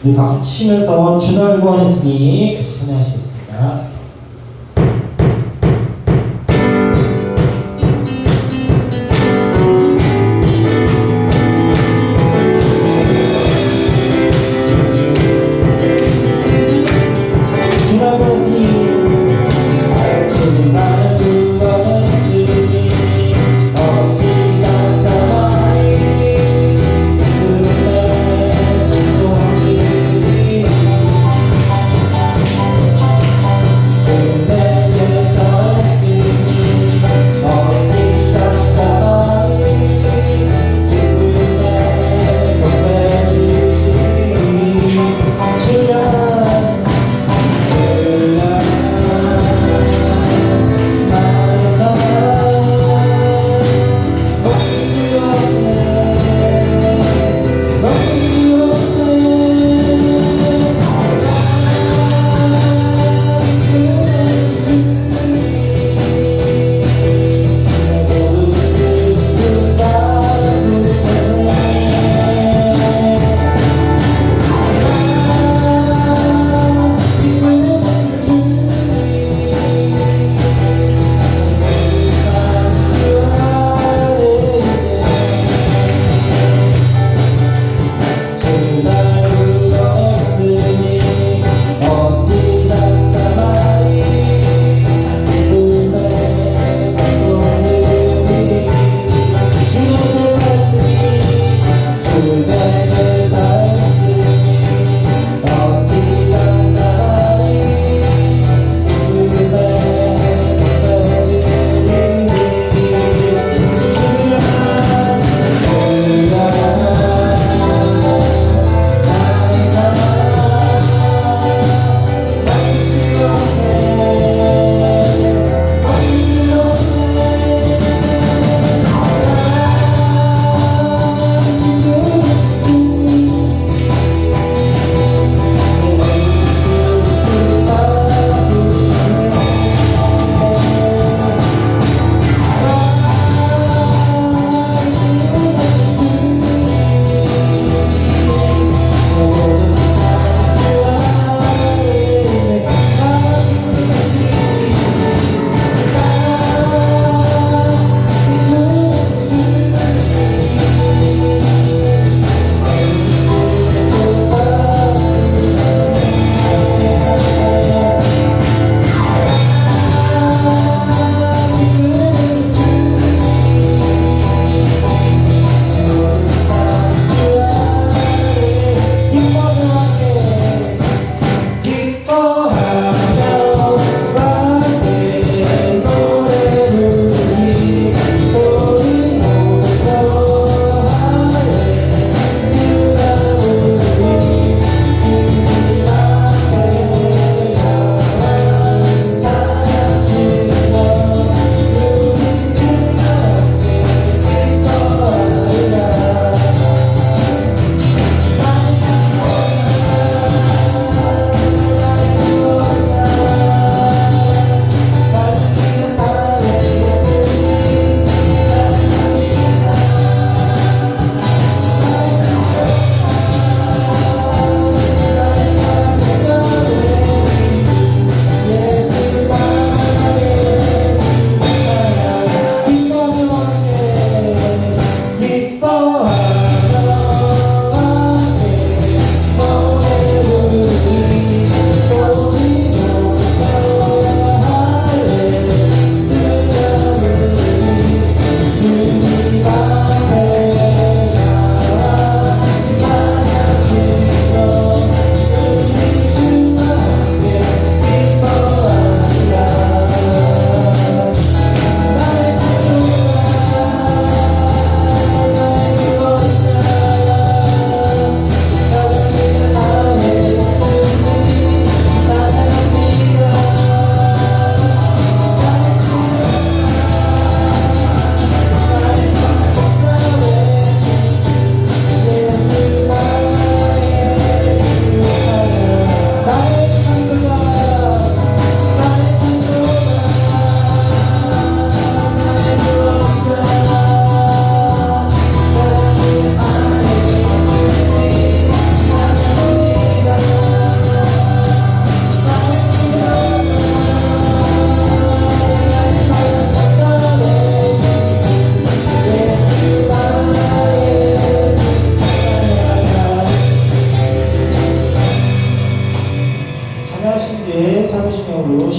우리 박수 치면서 주날 구원했으니 찬양하시겠습니다. 주날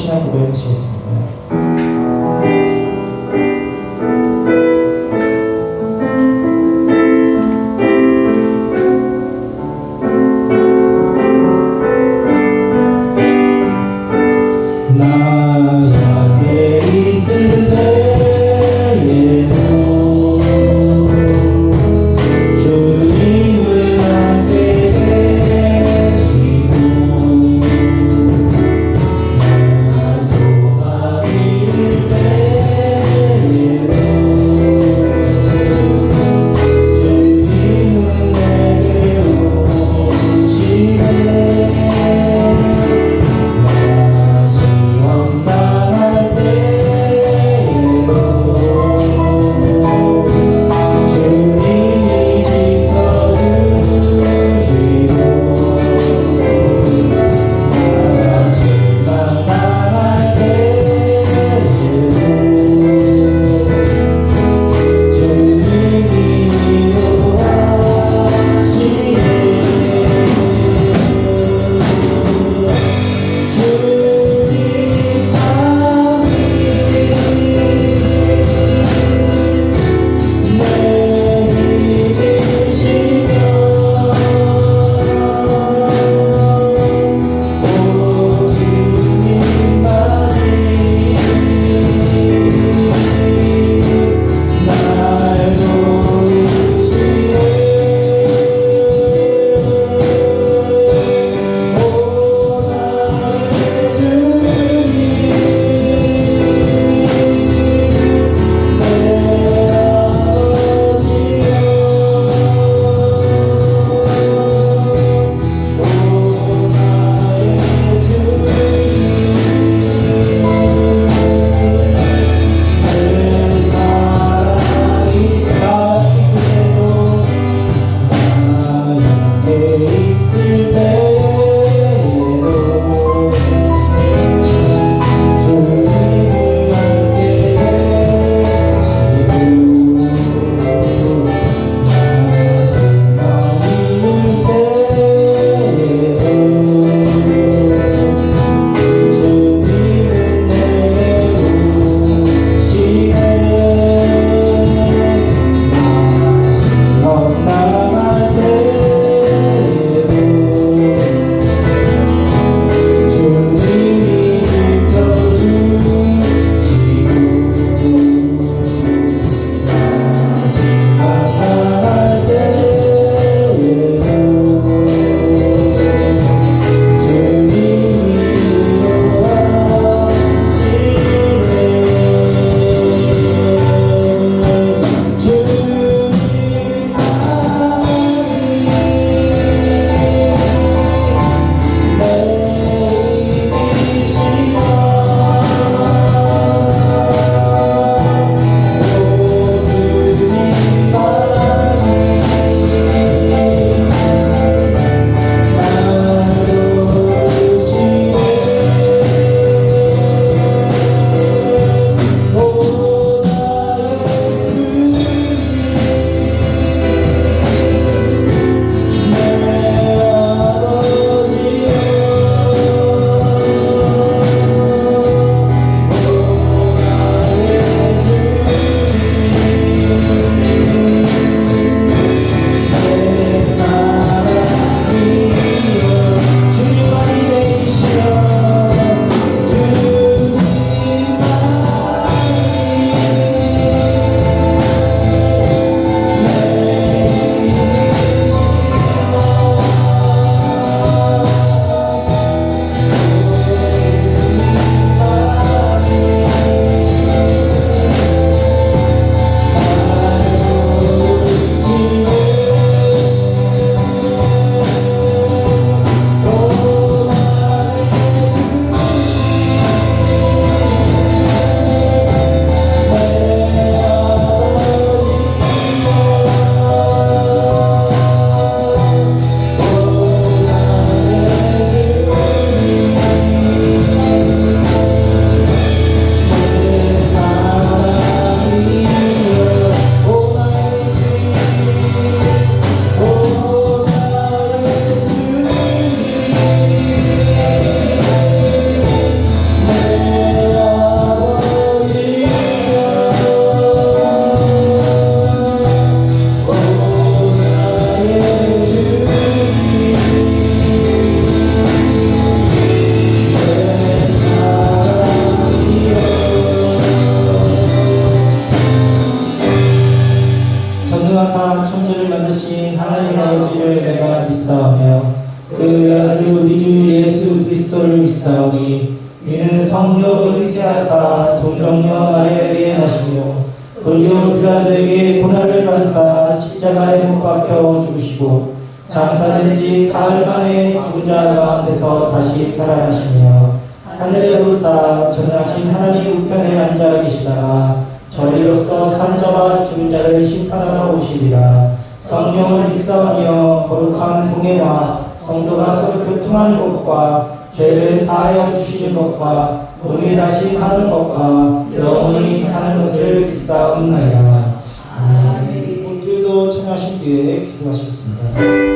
신앙 고백하시겠습니다. 나야 돼 있을 때에도 주님을 함께 계시고 나 천지를 만드신 하나님 아버지를 내가 믿사오며 그 외아들 우리 주 예수 그리스도를 믿사오니 이는 성령으로 잉태하사 동정녀 마리아에게 나시고 본디오 빌라도에게 고난을 받으사 십자가에 못 박혀 죽으시고 장사된 지 사흘 만에 죽은 자 가운데서 다시 살아나시며 하늘에 오르사 전하신 하나님 우편에 앉아 계시다가 저리로서 산자와 죽은 자를 심판하러 오시리라. 성령을 믿사오며 거룩한 공예와 성도가 서로 교통하는 것과 죄를 사하여 주시는 것과 몸이 다시 사는 것과 영원히 사는 것을 믿사옵나이다. 아멘. 모두도 청하신 뒤에 기도하시겠습니다.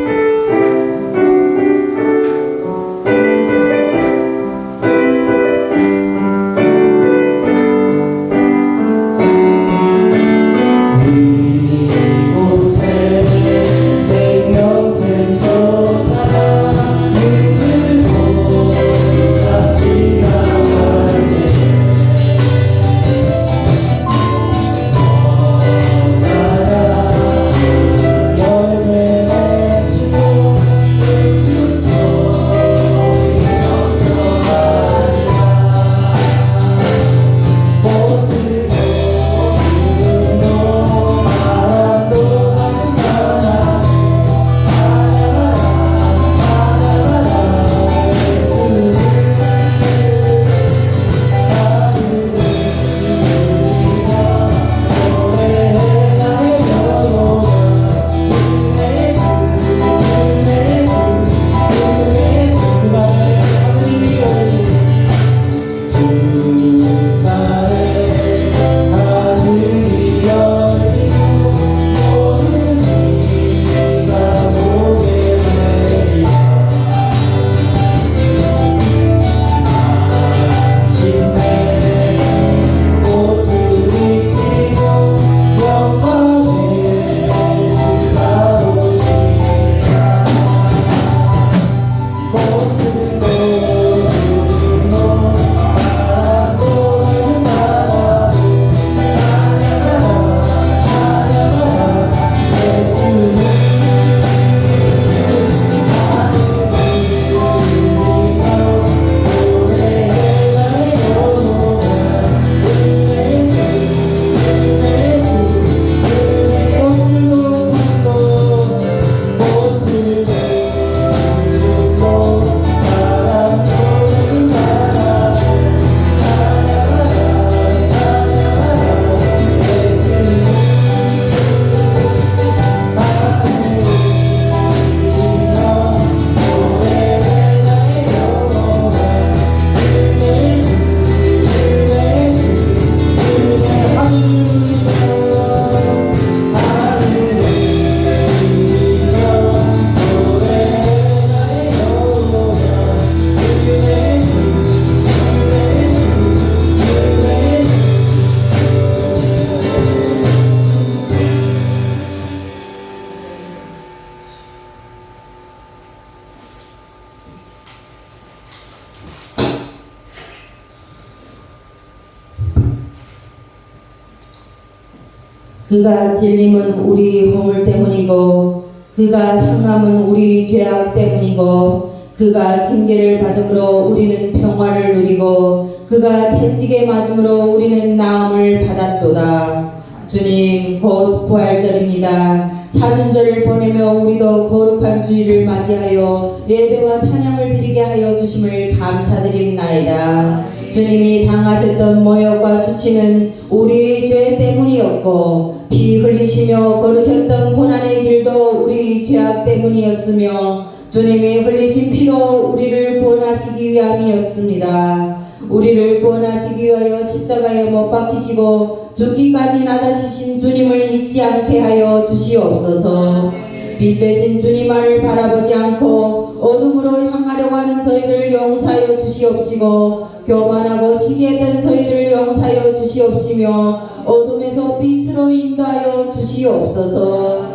그가 찔림은 우리 허물 때문이고 그가 상함은 우리 죄악 때문이고 그가 징계를 받음으로 우리는 평화를 누리고 그가 채찍에 맞음으로 우리는 나음을 받았도다. 주님 곧 부활절입니다. 사순절을 보내며 우리도 거룩한 주일을 맞이하여 예배와 찬양을 드리게 하여 주심을 감사드립나이다. 주님이 당하셨던 모욕과 수치는 우리 죄 때문이었고 피 흘리시며 걸으셨던 고난의 길도 우리 죄악 때문이었으며 주님이 흘리신 피도 우리를 구원하시기 위함이었습니다. 우리를 구원하시기 위하여 십자가에 못 박히시고 죽기까지 나다시신 주님을 잊지 않게 하여 주시옵소서. 빛 대신 주님만을 바라보지 않고 어둠으로 향하려고 하는 저희를 용서하여 주시옵시고 교만하고 시기했던 저희를 용서하여 주시옵시며 어둠에서 빛으로 인도하여 주시옵소서.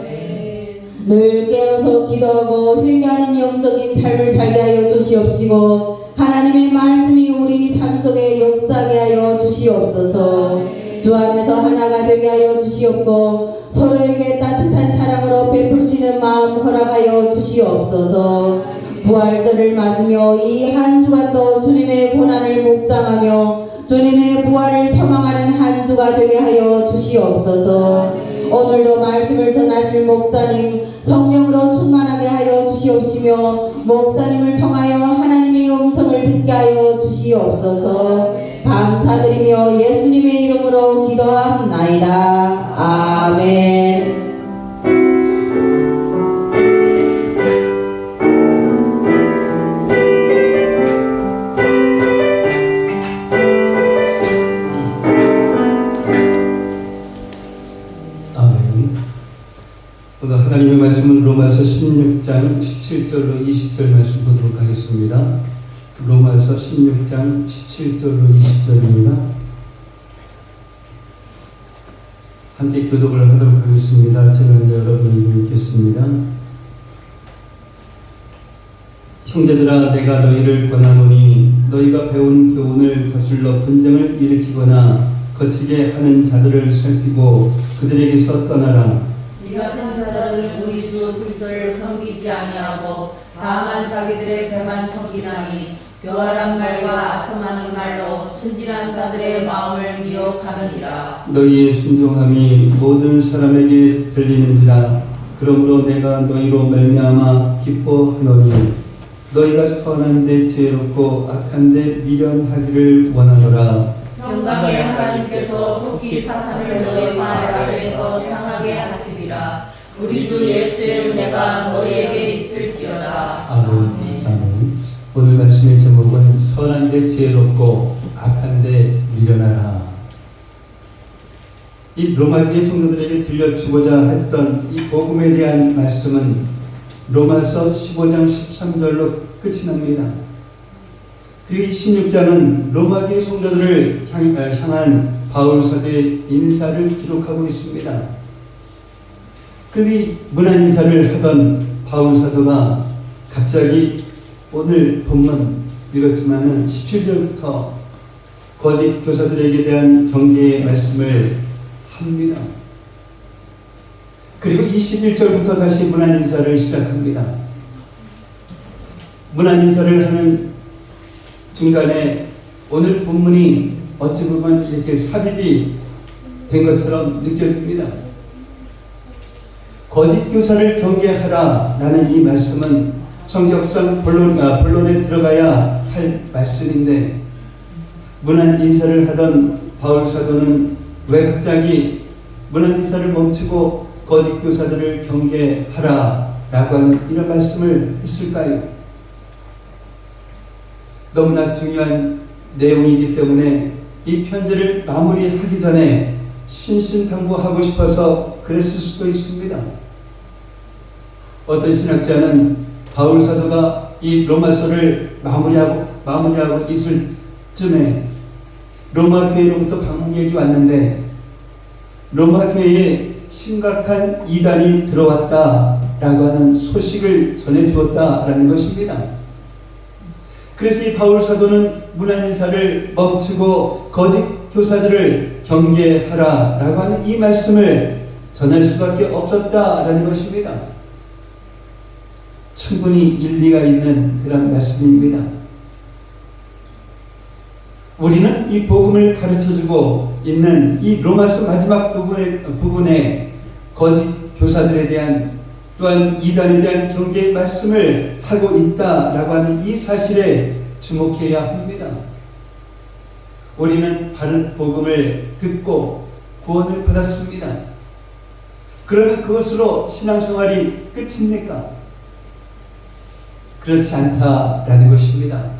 늘 깨어서 기도하고 회개하는 영적인 삶을 살게 하여 주시옵시고 하나님의 말씀이 우리 삶 속에 역사하게 하여 주시옵소서. 주 안에서 하나가 되게 하여 주시옵고 서로에게 따뜻한 사랑으로 베풀시는 마음 허락하여 주시옵소서. 부활절을 맞으며 이 한 주간도 주님의 고난을 묵상하며 주님의 부활을 소망하는 한 주가 되게 하여 주시옵소서. 오늘도 말씀을 전하실 목사님 성령으로 충만하게 하여 주시옵시며 목사님을 통하여 하나님의 음성을 듣게 하여 주시옵소서. 감사드리며 예수님의 이름으로 기도합나이다. 아멘. 오늘 하나님의 말씀은 로마서 16장 17절로 20절 말씀 보도록 하겠습니다. 로마서 16장 17절로 20절입니다. 함께 교독을 하도록 하겠습니다. 제가 이제 여러분을 읽겠습니다. 형제들아, 내가 너희를 권하노니 너희가 배운 교훈을 거슬러 분쟁을 일으키거나 거치게 하는 자들을 살피고 그들에게서 떠나라. 이 같은 자들은 우리 주 그리스도를 섬기지 아니하고 다만 자기들의 배만 섬기나니 교활한 말과 아첨하는 말로 순진한 자들의 마음을 미혹하느니라. 너희의 순종함이 모든 사람에게 들리는지라. 그러므로 내가 너희로 말미암아 기뻐하노니 너희가 선한데 지혜롭고 악한데 미련하기를 원하노라. 평강의 하나님께서 속히 사탄을 너희 발 아래에서 상하게 하시리라. 우리 주 예수의 은혜가 너희에게 있을지어다. 아멘. 아멘. 오늘 말씀의 제목은 선한데 지혜롭고 악한데 미련하라. 이 로마교회 성도들에게 들려주고자 했던 이 복음에 대한 말씀은 로마서 15장 13절로 끝이 납니다. 그리고 16장은 로마교회 성도들을 향한 바울 사도의 인사를 기록하고 있습니다. 그 문안 인사를 하던 바울 사도가 갑자기 오늘 본문 읽었지만은 17절부터 거짓 교사들에게 대한 경계의 말씀을 합니다. 그리고 21절부터 다시 문안 인사를 시작합니다. 문안 인사를 하는 중간에 오늘 본문이 어찌 보면 이렇게 삽입이 된 것처럼 느껴집니다. 거짓 교사를 경계하라 라는 이 말씀은 성격상 본론에 들어가야 할 말씀인데 문안 인사를 하던 바울 사도는 왜 갑자기 문안 인사를 멈추고 거짓 교사들을 경계하라 라고 하는 이런 말씀을 했을까요? 너무나 중요한 내용이기 때문에 이 편지를 마무리하기 전에 신신당부하고 싶어서 그랬을 수도 있습니다. 어떤 신학자는 바울 사도가 이 로마서를 마무리하고 있을 쯤에 로마 교회로부터 방문객이 왔는데 로마 교회에 심각한 이단이 들어왔다라고 하는 소식을 전해주었다라는 것입니다. 그래서 이 바울 사도는 문안 인사를 멈추고 거짓 교사들을 경계하라라고 하는 이 말씀을 전할 수밖에 없었다라는 것입니다. 충분히 일리가 있는 그런 말씀입니다. 우리는 이 복음을 가르쳐주고 있는 이 로마서 마지막 부분에 거짓 교사들에 대한 또한 이단에 대한 경계의 말씀을 하고 있다라고 하는 이 사실에 주목해야 합니다. 우리는 바른 복음을 듣고 구원을 받았습니다. 그러면 그것으로 신앙생활이 끝입니까? 그렇지 않다라는 것입니다.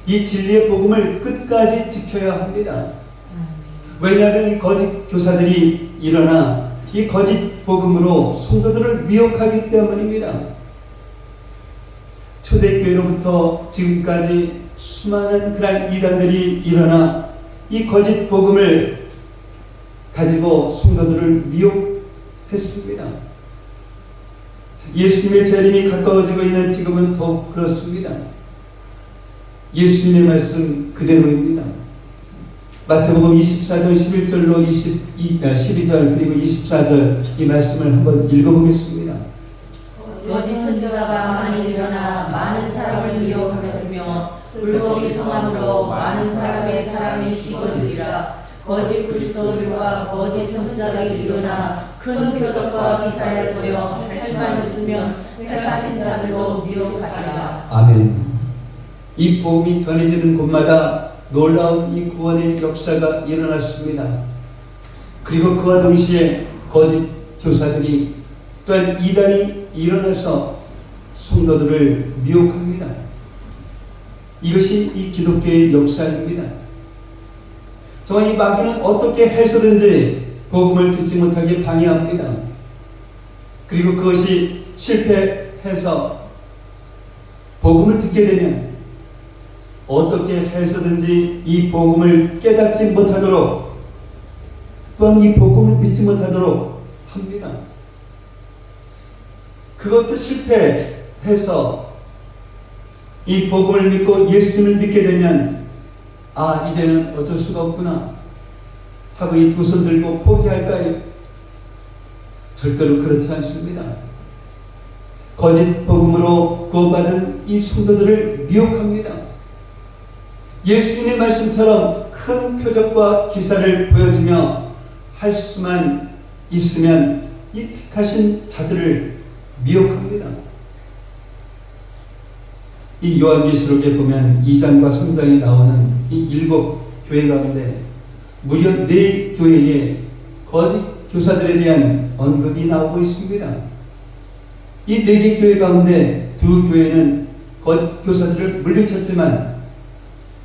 이 진리의 복음을 끝까지 지켜야 합니다. 왜냐하면 이 거짓 교사들이 일어나 이 거짓 복음으로 성도들을 미혹하기 때문입니다. 초대교회로부터 지금까지 수많은 그런 이단들이 일어나 이 거짓 복음을 가지고 성도들을 미혹했습니다. 예수님의 재림이 가까워지고 있는 지금은 더욱 그렇습니다. 예수님의 말씀 그대로입니다. 마태복음 24장 11절로 12절 그리고 24절 이 말씀을 한번 읽어보겠습니다. 거짓 선지자가 많이 일어나 많은 사람을 미혹하겠으며 불법이 성함으로 많은 사람의 사랑이 식어지리라. 거짓 그리스도들과 거짓 선지자들이 일어나 큰 표적과 기사를 보여 할 수만 있으면 택하신 자들도 미혹하리라. 아멘. 이 복음이 전해지는 곳마다 놀라운 이 구원의 역사가 일어났습니다. 그리고 그와 동시에 거짓 교사들이 또한 이단이 일어나서 성도들을 미혹합니다. 이것이 이 기독교의 역사입니다. 정말 이 마귀는 어떻게 해서든지 복음을 듣지 못하게 방해합니다. 그리고 그것이 실패해서 복음을 듣게 되면 어떻게 해서든지 이 복음을 깨닫지 못하도록 또한 이 복음을 믿지 못하도록 합니다. 그것도 실패해서 이 복음을 믿고 예수님을 믿게 되면 이제는 어쩔 수가 없구나 하고 이 두 손 들고 포기할까요? 절대로 그렇지 않습니다. 거짓 복음으로 구원받은 이 성도들을 미혹합니다. 예수님의 말씀처럼 큰 표적과 기사를 보여주며 할 수만 있으면 이 택하신 자들을 미혹합니다. 이 요한계시록에 보면 2장과 3장에 나오는 이 7 교회 가운데 무려 4 교회에 거짓 교사들에 대한 언급이 나오고 있습니다. 이 4개 교회 가운데 2 교회는 거짓 교사들을 물리쳤지만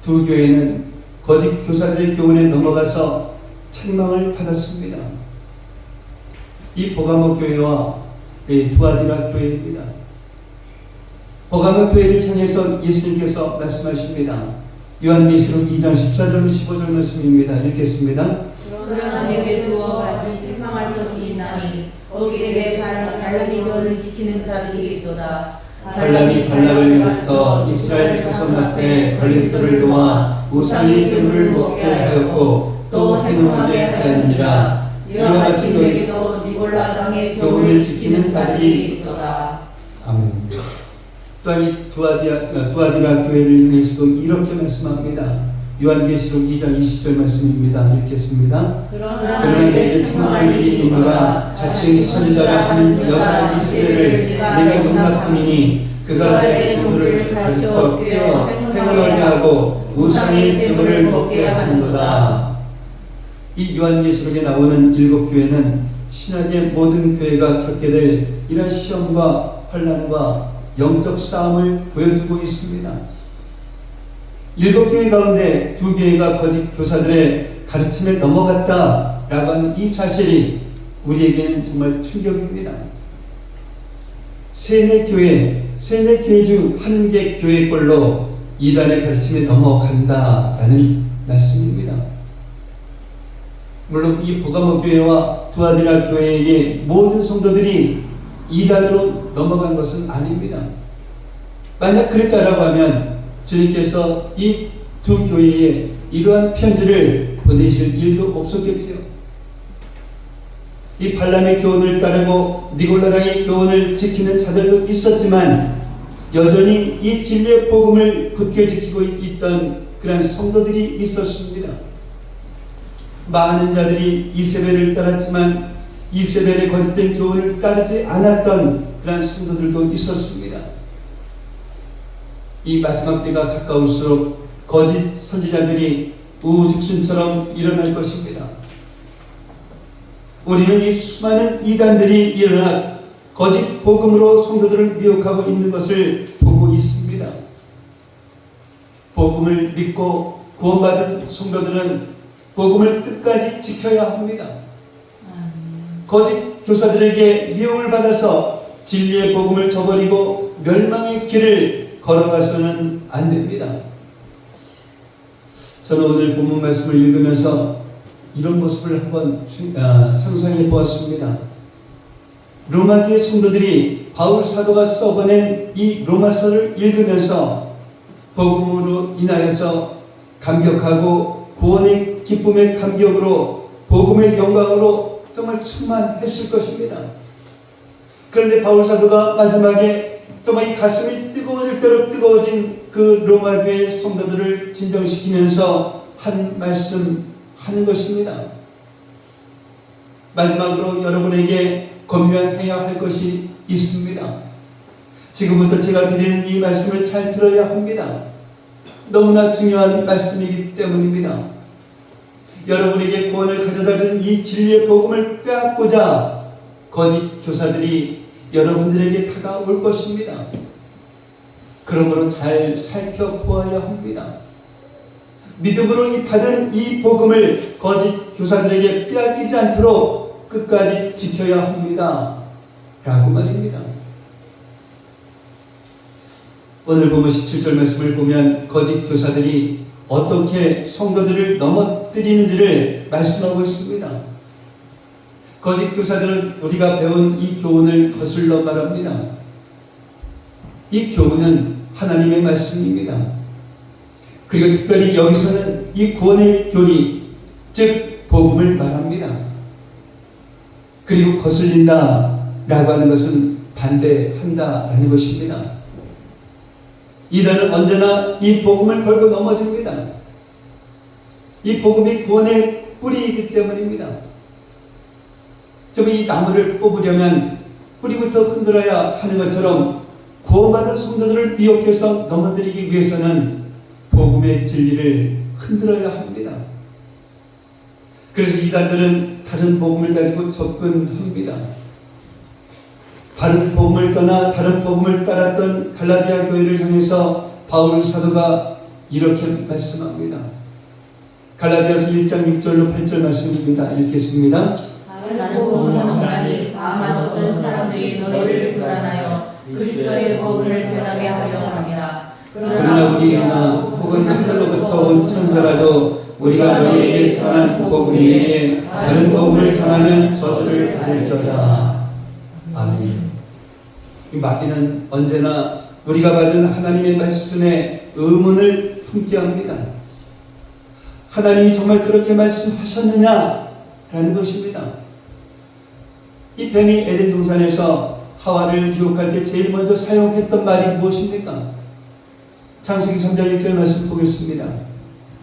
2 교회는 거짓 교사들의 교훈에 넘어가서 책망을 받았습니다. 이 버가모 교회와 두아디라 교회입니다. 버가모 교회를 향해서 예수님께서 말씀하십니다. 요한계시록 2장 14절 15절 말씀입니다. 읽겠습니다. 그러나 내게 두어 가지 책망할 것이 있나니 거기에게 발람이 교를 지키는 자들이 있도다. 발람이 발락을 가르쳐 이스라엘 자손 앞에 걸림돌을 놓아 우상의 제물을 먹게 하였고 또 행동하게 하였느니라. 이와 같이 너희도 니골라 당의 교훈을 지키는 자들이 있도다. 아멘. 또한 이 두아디라 교회를 위해서도 이렇게 말씀합니다. 요한계시록 2장 20절 말씀입니다. 읽겠습니다. 그러나 내게 책망할 일이 있노라. 자칭 선지자라 하는 여자 이스라엘을 내가 용납함이니 그가 내 종들을 가르쳐 깨어 행하게 하고 우상의 제물을 먹게 하는도다. 이 요한계시록에 나오는 7 교회는 신약의 모든 교회가 겪게 될 이런 시험과 환난과 영적 싸움을 보여주고 있습니다. 7 교회 가운데 2 교회가 거짓 교사들의 가르침에 넘어갔다라고 하는 이 사실이 우리에게는 정말 충격입니다. 3-4 교회 중 1개 교회꼴로 이단의 가르침에 넘어간다라는 말씀입니다. 물론 이 버가모 교회와 두아디라 교회의 모든 성도들이 이단으로 넘어간 것은 아닙니다. 만약 그랬다라고 하면 주님께서 이 2 교회에 이러한 편지를 보내실 일도 없었겠지요. 이 발람의 교훈을 따르고 니골라당의 교훈을 지키는 자들도 있었지만 여전히 이 진리의 복음을 굳게 지키고 있던 그런 성도들이 있었습니다. 많은 자들이 이세벨을 따랐지만 이세벨의 거짓된 교훈을 따르지 않았던 그런 성도들도 있었습니다. 이 마지막 때가 가까울수록 거짓 선지자들이 우후죽순처럼 일어날 것입니다. 우리는 이 수많은 이단들이 일어나 거짓 복음으로 성도들을 미혹하고 있는 것을 보고 있습니다. 복음을 믿고 구원받은 성도들은 복음을 끝까지 지켜야 합니다. 거짓 교사들에게 미혹을 받아서 진리의 복음을 저버리고 멸망의 길을 걸어가서는 안 됩니다. 저는 오늘 본문 말씀을 읽으면서 이런 모습을 한번 상상해 보았습니다. 로마교회 성도들이 바울 사도가 써보낸 이 로마서를 읽으면서 복음으로 인하여서 감격하고 구원의 기쁨의 감격으로 복음의 영광으로 정말 충만했을 것입니다. 그런데 바울 사도가 마지막에 정말 이 가슴이 뜨거워질 대로 뜨거워진 그 로마 교회 성도들을 진정시키면서 한 말씀 하는 것입니다. 마지막으로 여러분에게 권면해야 할 것이 있습니다. 지금부터 제가 드리는 이 말씀을 잘 들어야 합니다. 너무나 중요한 말씀이기 때문입니다. 여러분에게 구원을 가져다준 이 진리의 복음을 빼앗고자 거짓 교사들이 여러분들에게 다가올 것입니다. 그러므로 잘 살펴보아야 합니다. 믿음으로 받은 이 복음을 거짓 교사들에게 빼앗기지 않도록 끝까지 지켜야 합니다. 라고 말입니다. 오늘 보면 17절 말씀을 보면 거짓 교사들이 어떻게 성도들을 넘어뜨리는지를 말씀하고 있습니다. 거짓 교사들은 우리가 배운 이 교훈을 거슬러 말합니다. 이 교훈은 하나님의 말씀입니다. 그리고 특별히 여기서는 이 구원의 교리, 즉 복음을 말합니다. 그리고 거슬린다 라고 하는 것은 반대한다라는 것입니다. 이단은 언제나 이 복음을 걸고 넘어집니다. 이 복음이 구원의 뿌리이기 때문입니다. 좀 이 나무를 뽑으려면 뿌리부터 흔들어야 하는 것처럼 구원받은 성도들을 미혹해서 넘어뜨리기 위해서는 복음의 진리를 흔들어야 합니다. 그래서 이단들은 다른 복음을 가지고 접근합니다. 다른 복음을 떠나 다른 복음을 따랐던 갈라디아 교회를 향해서 바울 사도가 이렇게 말씀합니다. 갈라디아서 1장 6절로 8절 말씀입니다. 읽겠습니다. 나는 복음은 없나니 다만 어떤 사람들이 너희를 교란하여 그리스도의 복음을 변하게 하려 함이라. 그러나 우리나 혹은 하늘로부터 온 천사라도 우리가 너희에게 전한 복음 외에 다른 복음을 전하면 저주를 받을지어다. 아멘. 이 마귀는 언제나 우리가 받은 하나님의 말씀에 의문을 품게 합니다. 하나님이 정말 그렇게 말씀하셨느냐라는 것입니다. 이 뱀이 에덴 동산에서 하와를 유혹할 때 제일 먼저 사용했던 말이 무엇입니까? 창세기 3장 1절 말씀 보겠습니다.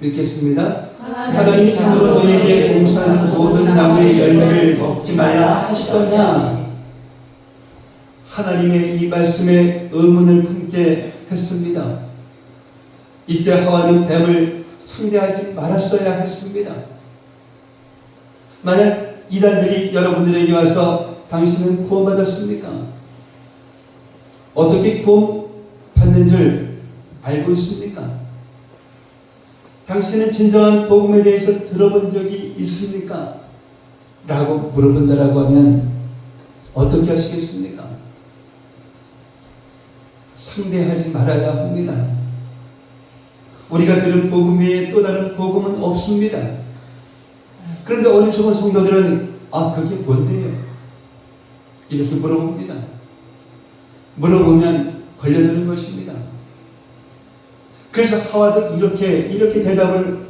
읽겠습니다. 하나님이 참으로 너희에게 동산 모든 나무의 열매를 먹지 말라 하시더냐? 하나님의 이 말씀에 의문을 품게 했습니다. 이때 하와는 뱀을 상대하지 말았어야 했습니다. 만약 이단들이 여러분들에게 와서 당신은 구원받았습니까? 어떻게 구원받는 줄 알고 있습니까? 당신은 진정한 복음에 대해서 들어본 적이 있습니까? 라고 물어본다라고 하면 어떻게 하시겠습니까? 상대하지 말아야 합니다. 우리가 들은 복음 외에 또 다른 복음은 없습니다. 그런데 어리석은 성도들은 그게 뭔데요? 이렇게 물어봅니다. 물어보면 걸려드는 것입니다. 그래서 하와도 이렇게 대답을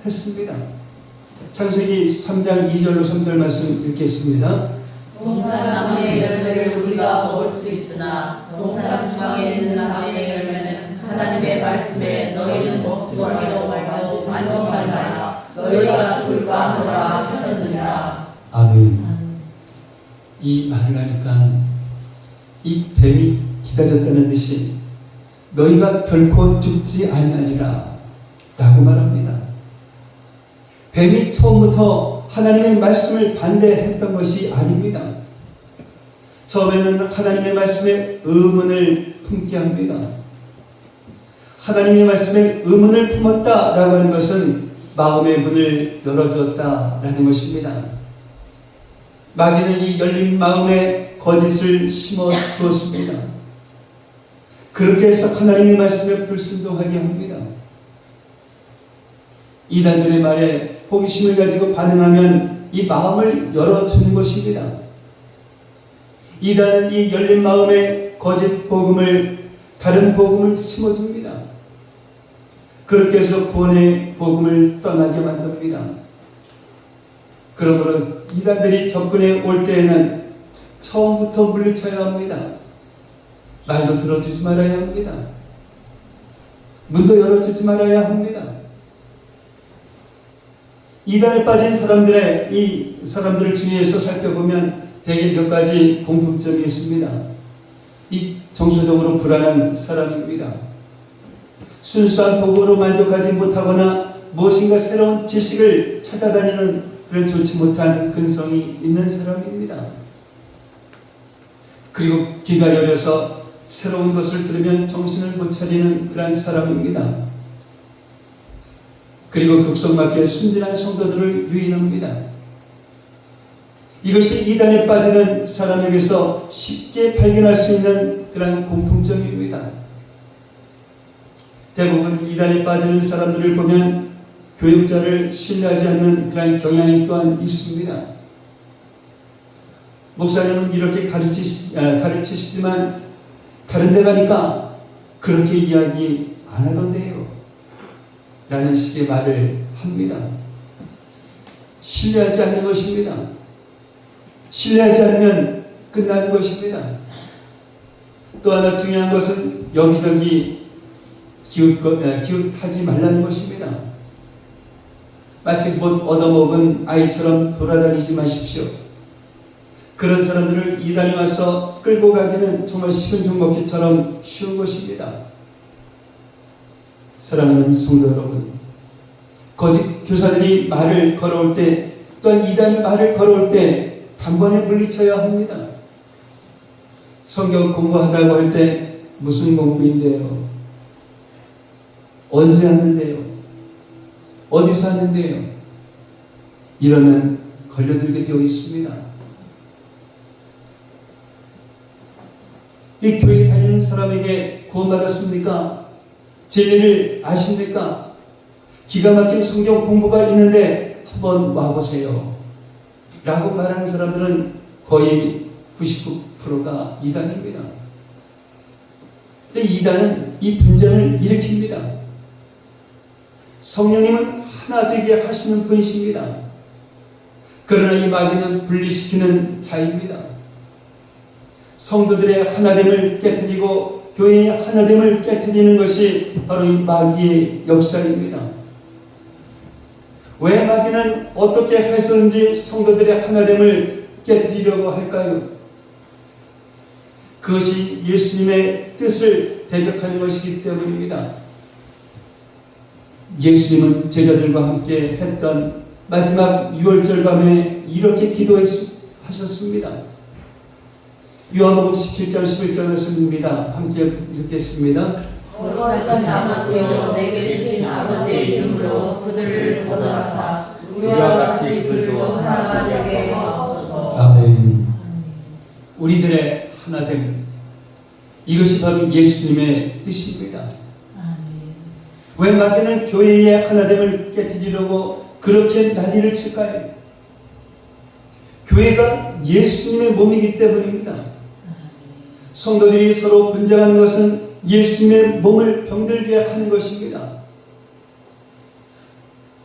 했습니다. 창세기 3장 2절로 3절 말씀 읽겠습니다. 동산 나무의 열매를 우리가 먹을 수 있으나 동산 중앙에 있는 나무의 열매는 하나님의 말씀에 너희는 먹지도 말고 만지지 말라 너희가 죽을까 하노라 하셨느니라. 아멘. 이 말을 하니까 이 뱀이 기다렸다는 듯이 너희가 결코 죽지 아니하리라 라고 말합니다. 뱀이 처음부터 하나님의 말씀을 반대했던 것이 아닙니다. 처음에는 하나님의 말씀에 의문을 품게 합니다. 하나님의 말씀에 의문을 품었다라고 하는 것은 마음의 문을 열어주었다라는 것입니다. 마귀는 이 열린 마음에 거짓을 심어 주었습니다. 그렇게 해서 하나님의 말씀에 불순종하게 합니다. 이단들의 말에 호기심을 가지고 반응하면 이 마음을 열어주는 것입니다. 이단은 이 열린 마음에 거짓 복음을, 다른 복음을 심어줍니다. 그렇게 해서 구원의 복음을 떠나게 만듭니다. 그러므로 이단들이 접근해 올 때에는 처음부터 물리쳐야 합니다. 말도 들어주지 말아야 합니다. 문도 열어주지 말아야 합니다. 이단에 빠진 이 사람들을 주위에서 살펴보면 대개 몇 가지 공통점이 있습니다. 이 정서적으로 불안한 사람입니다. 순수한 복음으로 만족하지 못하거나 무엇인가 새로운 지식을 찾아다니는 그런 좋지 못한 근성이 있는 사람입니다. 그리고 귀가 여려서 새로운 것을 들으면 정신을 못 차리는 그런 사람입니다. 그리고 극성맞게 순진한 성도들을 유인합니다. 이것이 이단에 빠지는 사람에게서 쉽게 발견할 수 있는 그런 공통점입니다. 대부분 이단에 빠지는 사람들을 보면 교육자를 신뢰하지 않는 그런 경향이 또한 있습니다. 목사님은 이렇게 가르치시지만 다른 데 가니까 그렇게 이야기 안 하던데요. 라는 식의 말을 합니다. 신뢰하지 않는 것입니다. 신뢰하지 않으면 끝나는 것입니다. 또 하나 중요한 것은 여기저기 기웃하지 말라는 것입니다. 마치 못 얻어먹은 아이처럼 돌아다니지 마십시오. 그런 사람들을 이단에 와서 끌고 가기는 정말 식은 죽 먹기처럼 쉬운 것입니다. 사랑하는 성도 여러분, 거짓 교사들이 말을 걸어올 때, 또한 이단이 말을 걸어올 때 단번에 물리쳐야 합니다. 성경 공부하자고 할 때 무슨 공부인데요? 언제 하는데요? 어디서 하는데요? 이러면 걸려들게 되어 있습니다. 이 교회 다니는 사람에게 구원받았습니까? 진리를 아십니까? 기가 막힌 성경 공부가 있는데 한번 와보세요. 라고 말하는 사람들은 거의 99%가 이단입니다. 이단은 이 분쟁을 일으킵니다. 성령님은 하나 되게 하시는 분이십니다. 그러나 이 마귀는 분리시키는 자입니다. 성도들의 하나됨을 깨트리고 교회의 하나됨을 깨트리는 것이 바로 이 마귀의 역사입니다. 왜 마귀는 어떻게 해서든지 성도들의 하나됨을 깨트리려고 할까요? 그것이 예수님의 뜻을 대적하는 것이기 때문입니다. 예수님은 제자들과 함께 했던 마지막 유월절 밤에 이렇게 기도하셨습니다. 요한복음 17장 11절 말씀입니다. 함께 읽겠습니다. 거룩하신 아버지여, 내게 주신 아버지의 이름으로 그들을 보존하사 우리와 같이 그들도 하나가 되게 하옵소서. 아멘. 우리들의 하나됨, 이것이 바로 예수님의 뜻입니다. 왜 마귀는 교회의 하나됨을 깨뜨리려고 그렇게 난리를 칠까요? 교회가 예수님의 몸이기 때문입니다. 성도들이 서로 분쟁하는 것은 예수님의 몸을 병들게 하는 것입니다.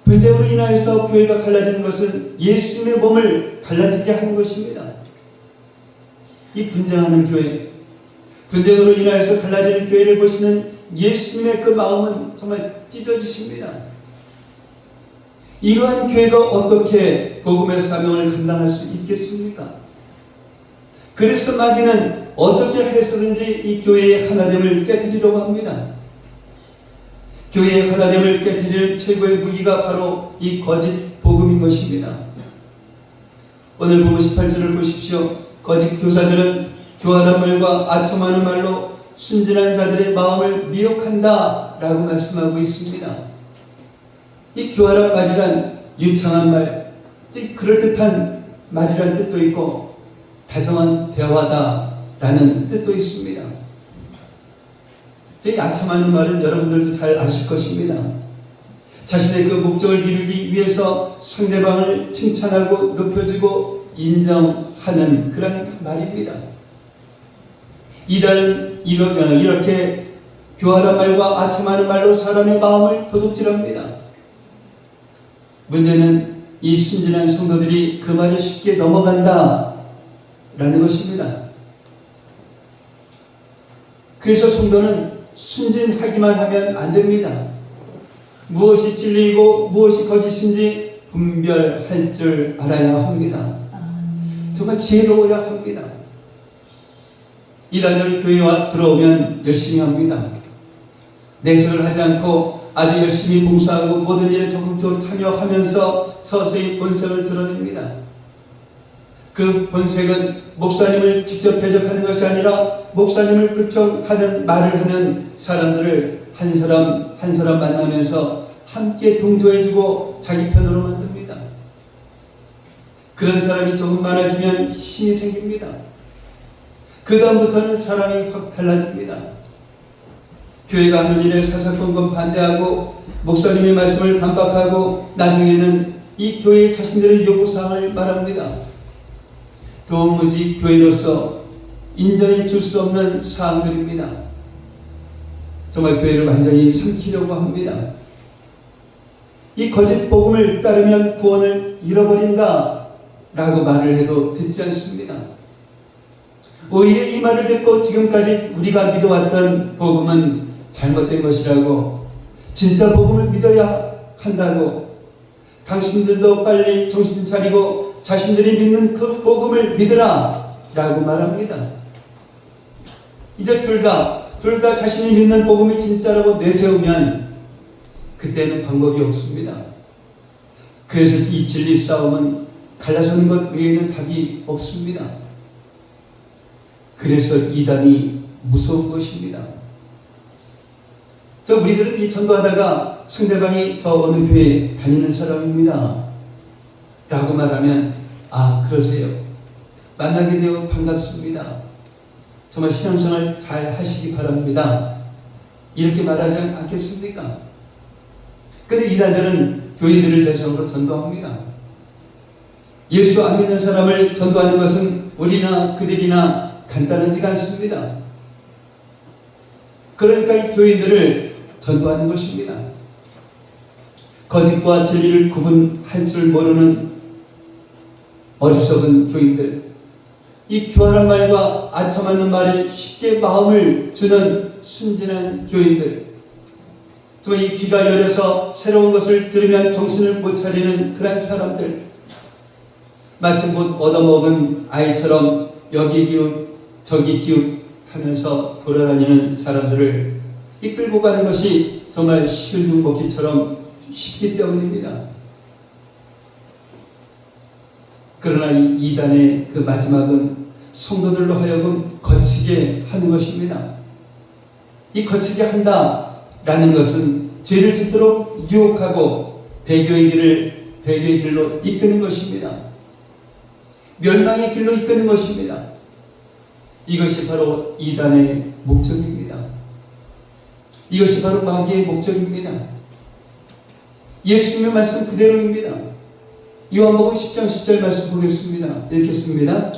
분쟁으로 인하여서 교회가 갈라지는 것은 예수님의 몸을 갈라지게 하는 것입니다. 이 분쟁하는 교회, 분쟁으로 인하여서 갈라지는 교회를 보시는 예수님의 그 마음은 정말 찢어지십니다. 이러한 교회가 어떻게 복음의 사명을 감당할 수 있겠습니까? 그래서 마귀는 어떻게 해서든지 이 교회의 하나됨을 깨뜨리려고 합니다. 교회의 하나됨을 깨뜨리는 최고의 무기가 바로 이 거짓 복음인 것입니다. 오늘 보면 18절을 보십시오. 거짓 교사들은 교활한 말과 아첨하는 말로 순진한 자들의 마음을 미혹한다 라고 말씀하고 있습니다. 이 교활한 말이란 유창한 말, 그럴듯한 말이란 뜻도 있고 다정한 대화다 라는 뜻도 있습니다. 이 아첨하는 말은 여러분들도 잘 아실 것입니다. 자신의 그 목적을 이루기 위해서 상대방을 칭찬하고 높여주고 인정하는 그런 말입니다. 이단은 이렇게 교활한 말과 아첨하는 말로 사람의 마음을 도둑질합니다. 문제는 이 순진한 성도들이 그 말에 쉽게 넘어간다 라는 것입니다. 그래서 성도는 순진하기만 하면 안 됩니다. 무엇이 진리이고 무엇이 거짓인지 분별할 줄 알아야 합니다. 정말 지혜로워야 합니다. 이단으로 교회에 들어오면 열심히 합니다. 내색을 하지 않고 아주 열심히 봉사하고 모든 일에 적극적으로 참여하면서 서서히 본색을 드러냅니다. 그 본색은 목사님을 직접 대적하는 것이 아니라 목사님을 불평하는 말을 하는 사람들을 한 사람 한 사람 만나면서 함께 동조해주고 자기 편으로 만듭니다. 그런 사람이 조금 많아지면 힘이 생깁니다. 그 다음부터는 사람이 확 달라집니다. 교회가 하는 일에 사사건건 반대하고 목사님의 말씀을 반박하고 나중에는 이 교회의 자신들의 요구사항을 말합니다. 도무지 교회로서 인정해 줄 수 없는 사항들입니다. 정말 교회를 완전히 삼키려고 합니다. 이 거짓 복음을 따르면 구원을 잃어버린다 라고 말을 해도 듣지 않습니다. 오히려 이 말을 듣고 지금까지 우리가 믿어왔던 복음은 잘못된 것이라고, 진짜 복음을 믿어야 한다고, 당신들도 빨리 정신 차리고 자신들이 믿는 그 복음을 믿으라 라고 말합니다. 이제 둘 다 자신이 믿는 복음이 진짜라고 내세우면 그때는 방법이 없습니다. 그래서 이 진리 싸움은 갈라서는 것 외에는 답이 없습니다. 그래서 이단이 무서운 것입니다. 우리들은 이 전도하다가 상대방이 저 어느 교회 다니는 사람입니다 라고 말하면, 아 그러세요, 만나게 되어 반갑습니다, 정말 신앙생활 잘 하시기 바랍니다, 이렇게 말하지 않겠습니까? 그런데 이단들은 교인들을 대상으로 전도합니다. 예수 안 믿는 사람을 전도하는 것은 우리나 그들이나 간단하지가 않습니다. 그러니까 이 교인들을 전도하는 것입니다. 거짓과 진리를 구분할 줄 모르는 어리석은 교인들, 이 교활한 말과 아첨하는 말에 쉽게 마음을 주는 순진한 교인들, 정말 이 귀가 열려서 새로운 것을 들으면 정신을 못 차리는 그런 사람들, 마치 못 얻어먹은 아이처럼 여기 기웃 저기 기웃 하면서 돌아다니는 사람들을 이끌고 가는 것이 정말 실중먹기처럼 쉽기 때문입니다. 그러나 이 이단의 그 마지막은 성도들로 하여금 거치게 하는 것입니다. 이 거치게 한다라는 것은 죄를 짓도록 유혹하고 배교의 길로 이끄는 것입니다. 멸망의 길로 이끄는 것입니다. 이것이 바로 이단의 목적입니다. 이것이 바로 마귀의 목적입니다. 예수님의 말씀 그대로입니다. 요한복음 10장 10절 말씀 보겠습니다. 읽겠습니다.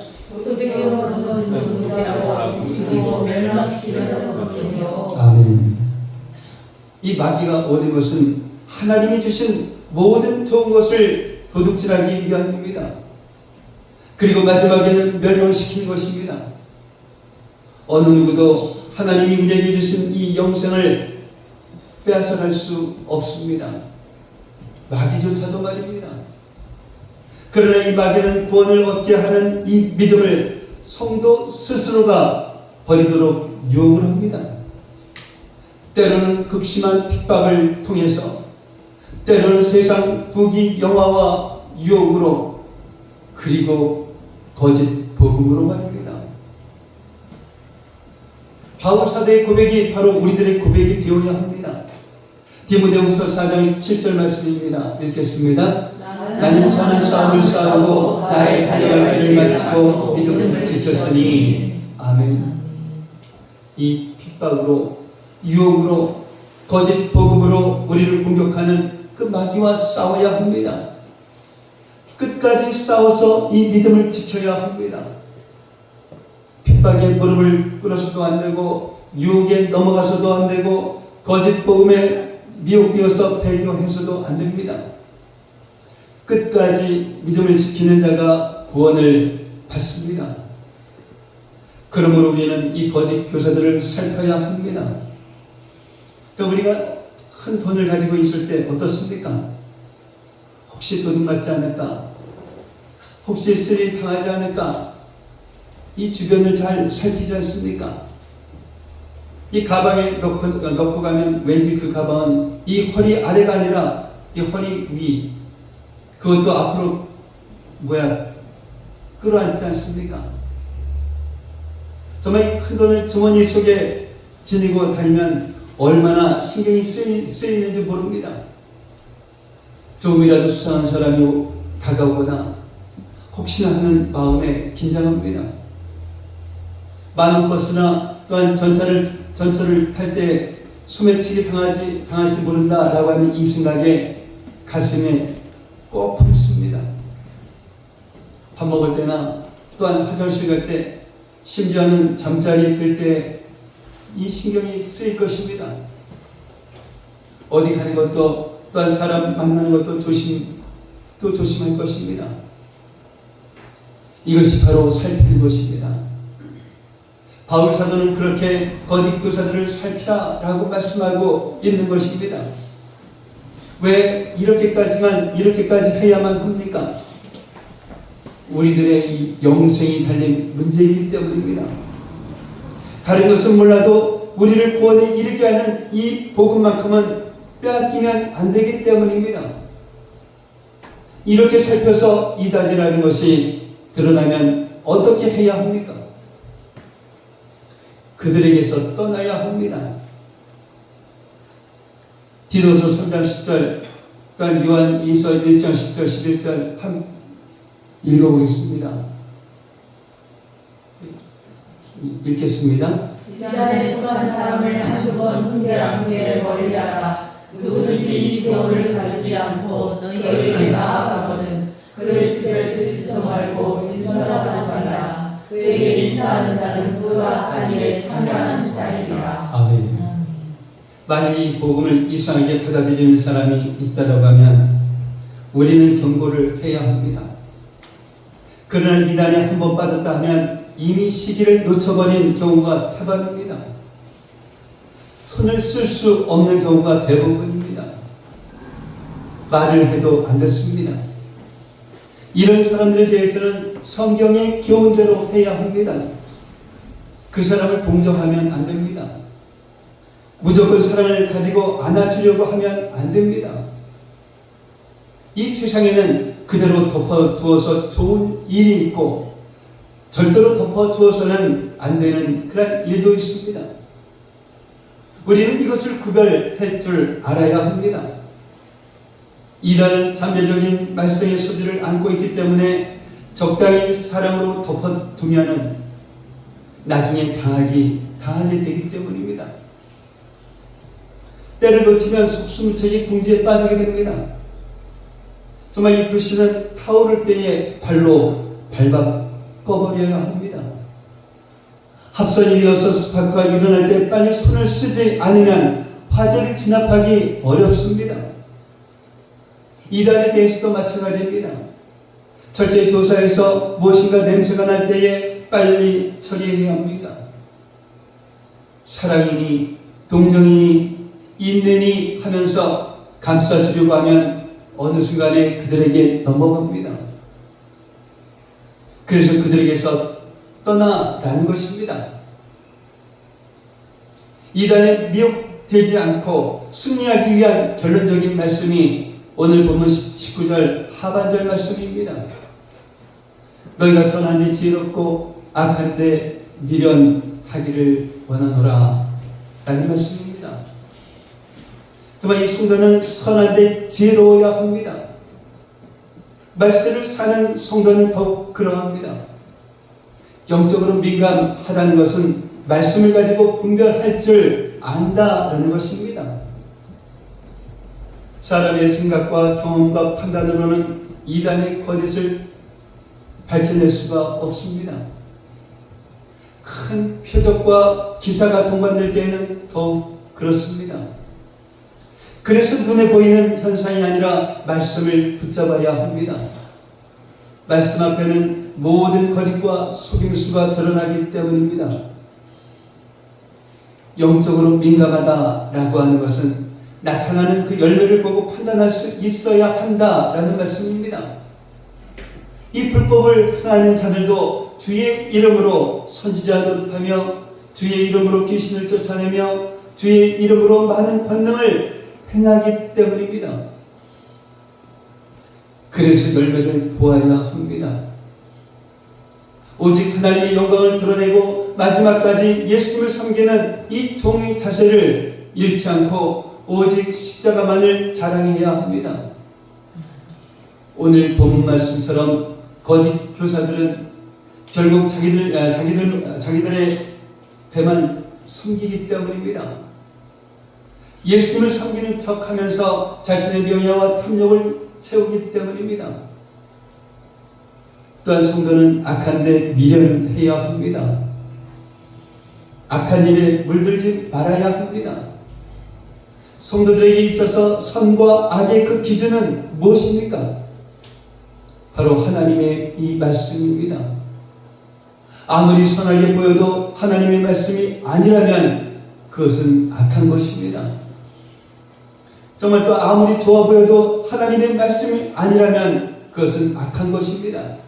아멘. 이 마귀가 오는 것은 하나님이 주신 모든 좋은 것을 도둑질하기 위함입니다. 그리고 마지막에는 멸망시키는 것입니다. 어느 누구도 하나님이 우리에게 주신 이 영생을 빼앗아갈 수 없습니다. 마귀조차도 말입니다. 그러나 이 마귀는 구원을 얻게 하는 이 믿음을 성도 스스로가 버리도록 유혹을 합니다. 때로는 극심한 핍박을 통해서, 때로는 세상 부귀 영화와 유혹으로, 그리고 거짓 복음으로 말입니다. 바울 사도의 고백이 바로 우리들의 고백이 되어야 합니다. 디모데후서 4장 7절 말씀입니다. 읽겠습니다. 나는 선한 싸움을 싸우고 나의 달려갈 길을 마치고 믿음을 지켰으니. 아멘. 이 핍박으로, 유혹으로, 거짓 복음으로 우리를 공격하는 그 마귀와 싸워야 합니다. 끝까지 싸워서 이 믿음을 지켜야 합니다. 핍박에 무릎을 꿇어서도 안 되고 유혹에 넘어가서도 안 되고 거짓 복음에 미혹되어서 배교해서도 안 됩니다. 끝까지 믿음을 지키는 자가 구원을 받습니다. 그러므로 우리는 이 거짓 교사들을 살펴야 합니다. 또 우리가 큰 돈을 가지고 있을 때 어떻습니까? 혹시 도둑맞지 않을까? 혹시 쓰리 당하지 않을까? 이 주변을 잘 살피지 않습니까? 이 가방에 넣고 가면 왠지 그 가방은 이 허리 아래가 아니라 이 허리 위, 그것도 앞으로 끌어안지 않습니까? 정말 큰 돈을 주머니 속에 지니고 다니면 얼마나 신경이 쓰이는지 모릅니다. 조금이라도 수상한 사람이 다가오거나 혹시나 하는 마음에 긴장합니다. 많은 버스나 또한 전철을 탈 때 소매치기 당할지 모른다라고 하는 이 생각에 가슴에 꼭 품습니다. 밥 먹을 때나 또한 화장실 갈 때, 심지어는 잠자리에 들 때 이 신경이 쓰일 것입니다. 어디 가는 것도 또한 사람 만나는 것도 조심할 것입니다. 이것이 바로 살피는 것입니다. 바울 사도는 그렇게 거짓 교사들을 살피라라고 말씀하고 있는 것입니다. 왜 이렇게까지 해야만 합니까? 우리들의 이 영생이 달린 문제이기 때문입니다. 다른 것은 몰라도 우리를 구원에 이르게 하는 이 복음만큼은 빼앗기면 안 되기 때문입니다. 이렇게 살펴서 이단이라는 것이 드러나면 어떻게 해야 합니까? 그들에게서 떠나야 합니다. 디도서 3장 10절, 그러니까 요한일서 1장 10절 11절 한 읽어보겠습니다. 읽겠습니다. 이단에 속한 사람을 한두 번 훈계한 후에 멀리하라. 누구든지 이 교훈을 가르지 않고 너희에게 나아가거든 그의 집을 들지도 말고 인사하지 말라. 그에게 인사하는 자는 그와 한 일에 참여하는 자이리라. 아멘. 만약 이 복음을 이상하게 받아들이는 사람이 있다고 하면 우리는 경고를 해야 합니다. 그러나 이단에 한번 빠졌다 하면 이미 시기를 놓쳐버린 경우가 태반입니다. 손을 쓸 수 없는 경우가 대부분입니다. 말을 해도 안 듣습니다. 이런 사람들에 대해서는 성경의 교훈대로 해야 합니다. 그 사람을 동정하면 안 됩니다. 무조건 사랑을 가지고 안아주려고 하면 안 됩니다. 이 세상에는 그대로 덮어두어서 좋은 일이 있고 절대로 덮어두어서는 안 되는 그런 일도 있습니다. 우리는 이것을 구별할 줄 알아야 합니다. 이단은 잠재적인 말썽의 소지를 안고 있기 때문에 적당히 사랑으로 덮어두면은 나중에 당하게 되기 때문입니다. 때를 놓치면 속수무책이 궁지에 빠지게 됩니다. 정말 이 불씨는 타오를 때에 발로 밟아 꺼버려야 합니다. 합선이 되어서 스파크가 일어날 때 빨리 손을 쓰지 않으면 화재를 진압하기 어렵습니다. 이단에 대해서도 마찬가지입니다. 철제 조사에서 무엇인가 냄새가 날 때에 빨리 처리해야 합니다. 사랑이니 동정이니 인내니 하면서 감싸주려고 하면 어느 순간에 그들에게 넘어갑니다. 그래서 그들에게서 떠나라는 것입니다. 이단에 미혹되지 않고 승리하기 위한 결론적인 말씀이 오늘 본문 19절 하반절 말씀입니다. 너희가 선한데 지혜롭고 악한데 미련하기를 원하노라 라는 말씀입니다. 정말 이 성도는 선한데 지혜로워야 합니다. 말씀을 사는 성도는 더욱 그러합니다. 영적으로 민감하다는 것은 말씀을 가지고 분별할 줄 안다라는 것입니다. 사람의 생각과 경험과 판단으로는 이단의 거짓을 밝혀낼 수가 없습니다. 큰 표적과 기사가 동반될 때에는 더욱 그렇습니다. 그래서 눈에 보이는 현상이 아니라 말씀을 붙잡아야 합니다. 말씀 앞에는 모든 거짓과 속임수가 드러나기 때문입니다. 영적으로 민감하다라고 하는 것은 나타나는 그 열매를 보고 판단할 수 있어야 한다라는 말씀입니다. 이 불법을 행하는 자들도 주의 이름으로 선지자 노릇하며 주의 이름으로 귀신을 쫓아내며 주의 이름으로 많은 권능을 행하기 때문입니다. 그래서 열매를 보아야 합니다. 오직 하나님의 영광을 드러내고 마지막까지 예수님을 섬기는 이 종의 자세를 잃지 않고 오직 십자가만을 자랑해야 합니다. 오늘 본문 말씀처럼 거짓 교사들은 결국 자기들의 배만 섬기기 때문입니다. 예수님을 섬기는 척하면서 자신의 명예와 탐욕을 채우기 때문입니다. 또한 성도는 악한 데 미련해야 합니다. 악한 일에 물들지 말아야 합니다. 성도들에게 있어서 선과 악의 그 기준은 무엇입니까? 바로 하나님의 이 말씀입니다. 아무리 선하게 보여도 하나님의 말씀이 아니라면 그것은 악한 것입니다. 정말 또 아무리 좋아 보여도 하나님의 말씀이 아니라면 그것은 악한 것입니다.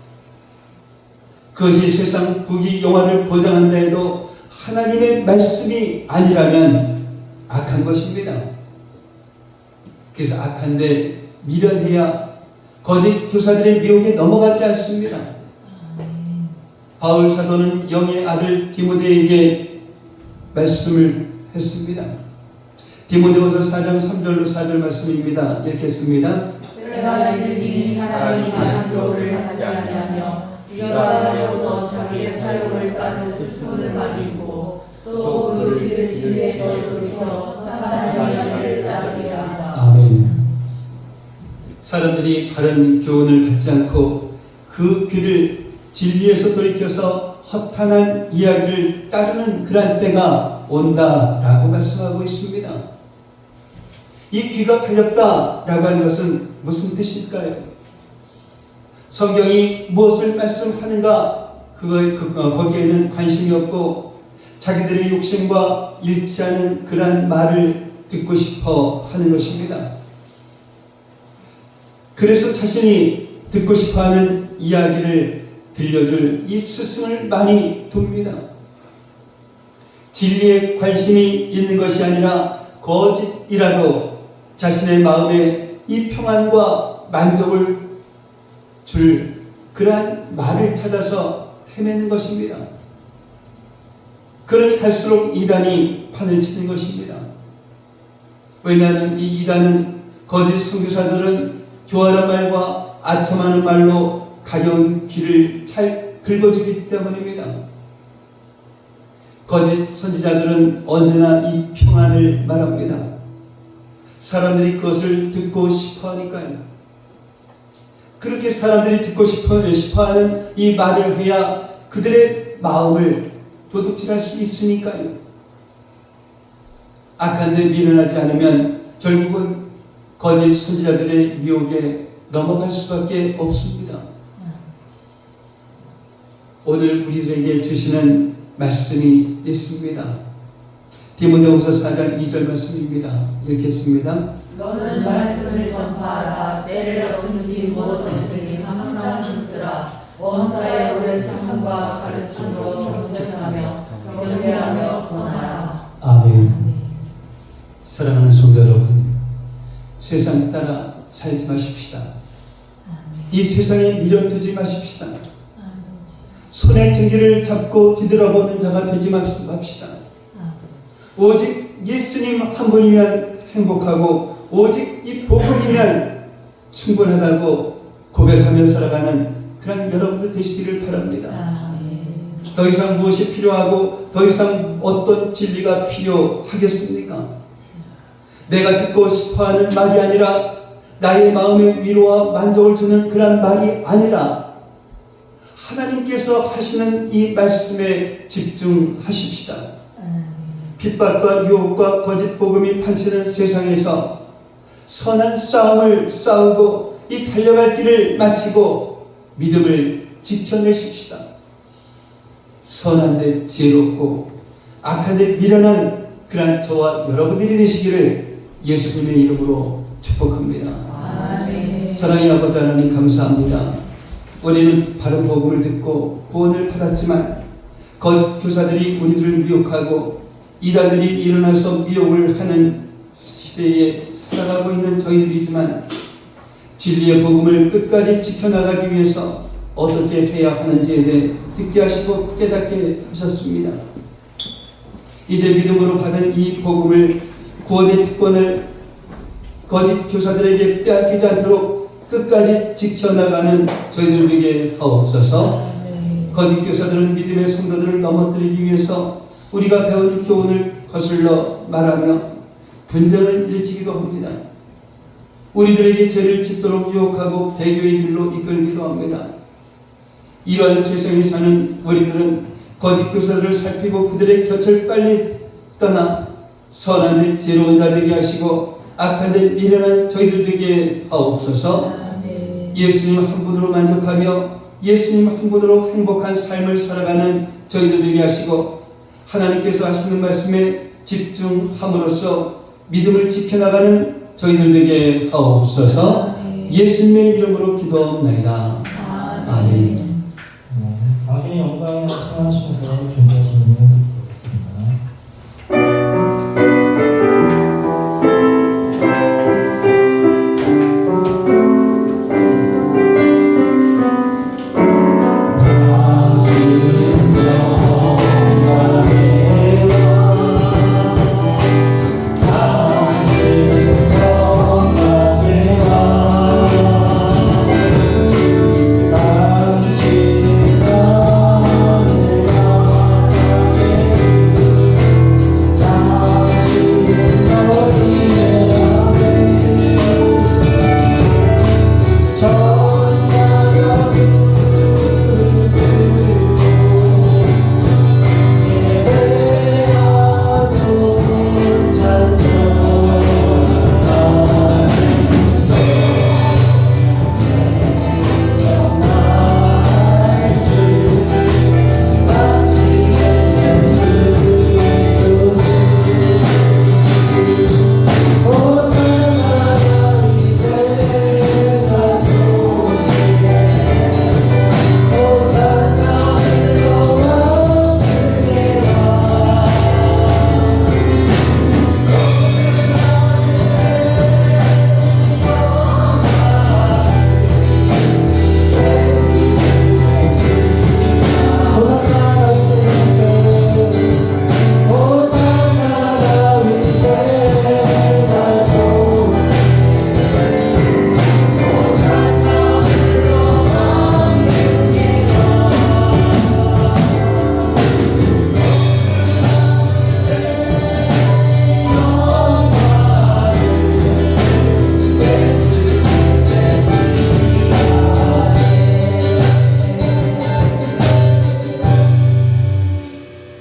그것이 세상 부귀 영화를 보장한다 해도 하나님의 말씀이 아니라면 악한 것입니다. 그래서 악한데 미련해야 거짓 교사들의 미혹에 넘어가지 않습니다. 바울 사도는 영의 아들 디모데에게 말씀을 했습니다. 디모데후서 4장 3절로 4절 말씀입니다. 읽겠습니다. 때가 이르니 사람이 많은 교훈을 하지 아니하며 이가 어려워서 자기의 사욕을 따르는 스승을 많이 입고 또 그 길을 진리에서 돌이켜 따뜻한 이야기를 따르게 한다. 아멘. 사람들이 바른 교훈을 받지 않고 그 귀를 진리에서 돌이켜서 허탄한 이야기를 따르는 그런 때가 온다라고 말씀하고 있습니다. 이 귀가 달렸다라고 하는 것은 무슨 뜻일까요? 성경이 무엇을 말씀하는가 거기에는 관심이 없고 자기들의 욕심과 일치하는 그러한 말을 듣고 싶어 하는 것입니다. 그래서 자신이 듣고 싶어하는 이야기를 들려줄 이 스승을 많이 둡니다. 진리에 관심이 있는 것이 아니라 거짓이라도 자신의 마음에 이 평안과 만족을 줄 그러한 말을 찾아서 헤매는 것입니다. 그러니 갈수록 이단이 판을 치는 것입니다. 왜냐하면 이 이단은 거짓 선교사들은 교활한 말과 아첨하는 말로 가려운 길을 잘 긁어주기 때문입니다. 거짓 선지자들은 언제나 이 평안을 말합니다. 사람들이 그것을 듣고 싶어 하니까요. 그렇게 사람들이 듣고 싶어하는 이 말을 해야 그들의 마음을 도둑질할 수 있으니까요. 악한 데 미련하지 않으면 결국은 거짓 선지자들의 미혹에 넘어갈 수밖에 없습니다. 오늘 우리들에게 주시는 말씀이 있습니다. 디모데후서 4장 2절 말씀입니다. 읽겠습니다. 너는 말씀을 전파하라. 때를 얻든지 못 얻든지 항상 힘쓰라. 원사의 오랜 참과 가르침으로 경쟁하며 경배하며 권하라. 아멘. 사랑하는 성도 여러분, 세상 따라 살지 마십시다. 이 세상에 미련두지 마십시다. 손에 증기를 잡고 뒤돌아보는 자가 되지 맙시다. 오직 예수님 한 분이면 행복하고 오직 이 복음이면 충분하다고 고백하며 살아가는 그런 여러분들 되시기를 바랍니다. 더 이상 무엇이 필요하고 더 이상 어떤 진리가 필요하겠습니까? 내가 듣고 싶어하는 말이 아니라 나의 마음의 위로와 만족을 주는 그런 말이 아니라 하나님께서 하시는 이 말씀에 집중하십시다. 핍박과 유혹과 거짓 복음이 판치는 세상에서 선한 싸움을 싸우고 이 달려갈 길을 마치고 믿음을 지켜내십시다. 선한 데 지혜롭고 악한 데 미련한 그런 저와 여러분들이 되시기를 예수님의 이름으로 축복합니다. 사랑의 아버지 하나님 감사합니다. 우리는 바른 복음을 듣고 구원을 받았지만 거짓 교사들이 우리들을 미혹하고 이단들이 일어나서 미혹을 하는 시대에 살아가고 있는 저희들이지만 진리의 복음을 끝까지 지켜나가기 위해서 어떻게 해야 하는지에 대해 듣게 하시고 깨닫게 하셨습니다. 이제 믿음으로 받은 이 복음을 구원의 특권을 거짓 교사들에게 빼앗기지 않도록 끝까지 지켜나가는 저희들 되게 하옵소서. 거짓 교사들은 믿음의 성도들을 넘어뜨리기 위해서 우리가 배운 교훈을 거슬러 말하며 분쟁을 일으키기도 합니다. 우리들에게 죄를 짓도록 유혹하고 배교의 길로 이끌기도 합니다. 이러한 세상에 사는 우리들은 거짓 교사들을 살피고 그들의 곁을 빨리 떠나 선한 데 지혜로운 자 되게 하시고 악한 데 미련한 저희들 되게 하옵소서. 예수님 한 분으로 만족하며 예수님 한 분으로 행복한 삶을 살아가는 저희들 되게 하시고 하나님께서 하시는 말씀에 집중함으로써 믿음을 지켜나가는 저희들 되게 하옵소서. 예수님의 이름으로 기도합니다. 아멘. 당신의 영광에 찬양하시면서 존재하시는 분 보겠습니다.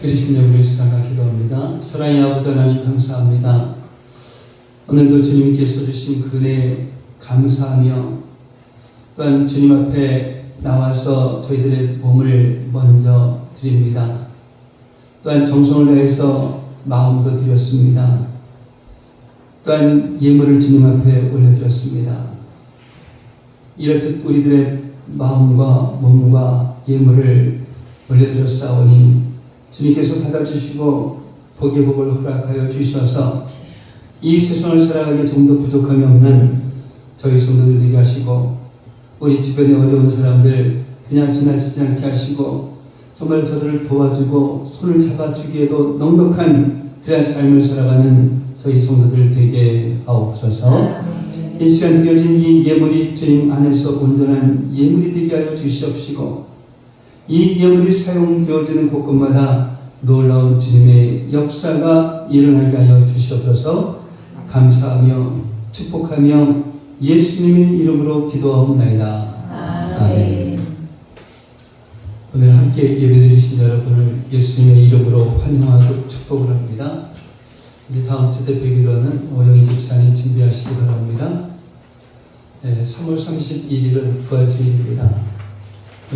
들으신 여러분의 수상과 기도합니다. 사랑의 아버지 하나님 감사합니다. 오늘도 주님께서 주신 은혜 감사하며 또한 주님 앞에 나와서 저희들의 몸을 먼저 드립니다. 또한 정성을 다해서 마음도 드렸습니다. 또한 예물을 주님 앞에 올려드렸습니다. 이렇듯 우리들의 마음과 몸과 예물을 올려드렸사오니 주님께서 받아주시고 복의 복을 허락하여 주셔서 이 세상을 살아가기에 좀 더 부족함이 없는 저희 성도들 되게 하시고 우리 주변의 어려운 사람들 그냥 지나치지 않게 하시고 정말 저들을 도와주고 손을 잡아주기에도 넉넉한 그런 삶을 살아가는 저희 성도들 되게 하옵소서. 이 시간 드려진 이 예물이 주님 안에서 온전한 예물이 되게 하여 주시옵시고 이 예물이 사용되어지는 곳곳마다 놀라운 주님의 역사가 일어나게 하여 주시옵소서. 감사하며 축복하며 예수님의 이름으로 기도하옵나이다. 아멘. 오늘 함께 예배드리신 여러분을 예수님의 이름으로 환영하고 축복을 합니다. 이제 다음 주 대표기도는 오영희 집사님 준비하시기 바랍니다. 3월 31일은 부활주일입니다.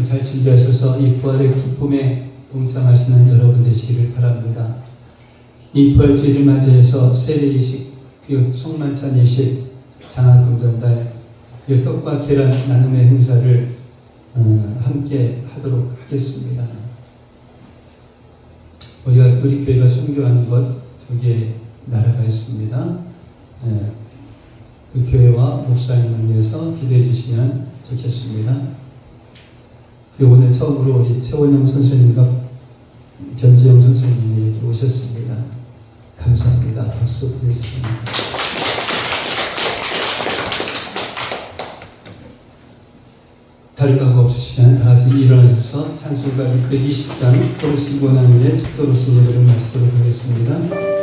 잘 준비하셔서 이 부활의 기쁨에 동참하시는 여러분 되시기를 바랍니다. 이 부활주일을 맞이해서 세례이식, 그리고 성만찬 예식, 장학금전달, 그리고 떡과 계란 나눔의 행사를 함께 하도록 하겠습니다. 우리 교회가 선교하는 것 저기에 나라가 있습니다. 그 교회와 목사님을 위해서 기도해 주시면 좋겠습니다. 오늘 처음으로 우리 최원영 선생님과 변지영 선생님이 여기 오셨습니다. 감사합니다. 박수 보내주십니다. 다른 거 없으시면 다 같이 일어나셔서 찬송가 120장 부르시고 난 후에 축도로서 예배를 마치도록 하겠습니다. 내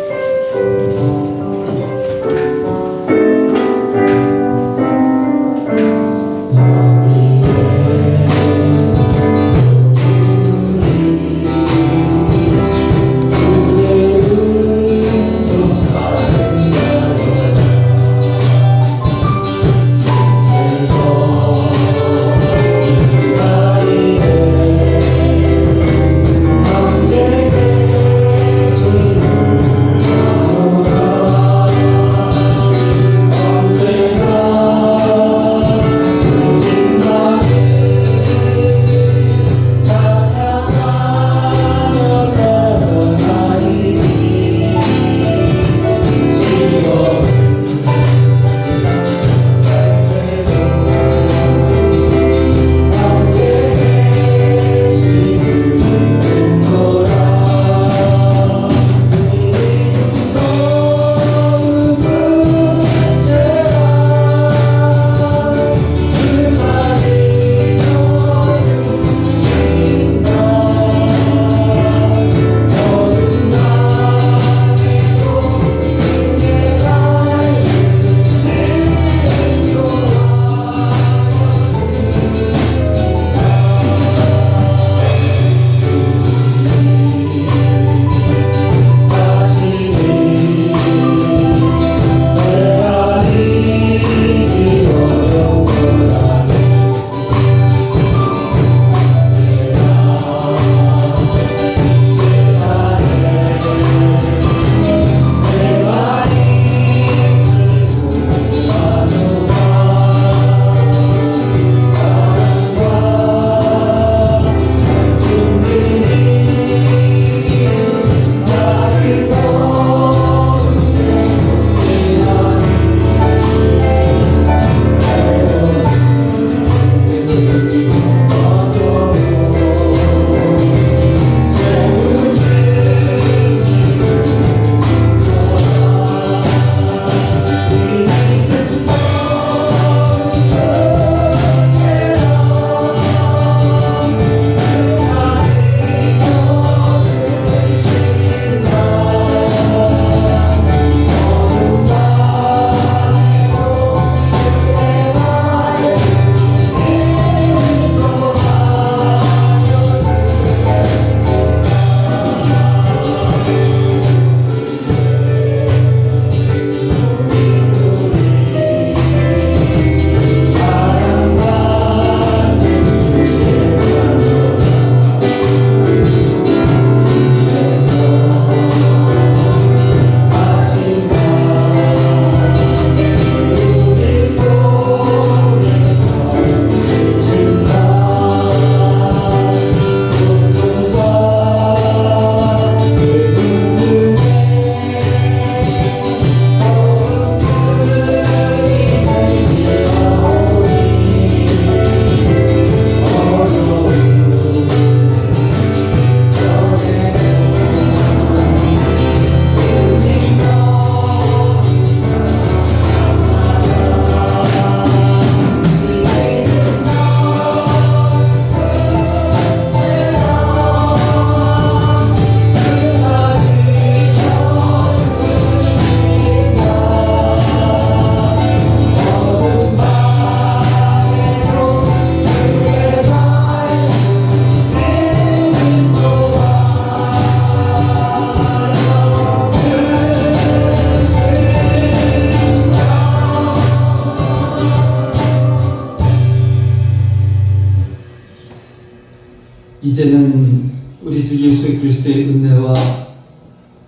예수의 은혜와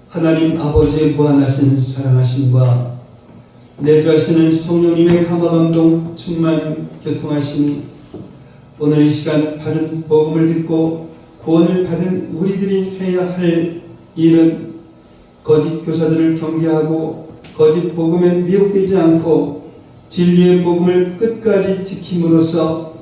하나님 아버지의 무한하신 사랑하심과 내주하시는 성령님의 감화감동 충만 교통하심이 오늘 이 시간 바른 복음을 듣고 구원을 받은 우리들이 해야 할 일은 거짓 교사들을 경계하고 거짓 복음에 미혹되지 않고 진리의 복음을 끝까지 지킴으로써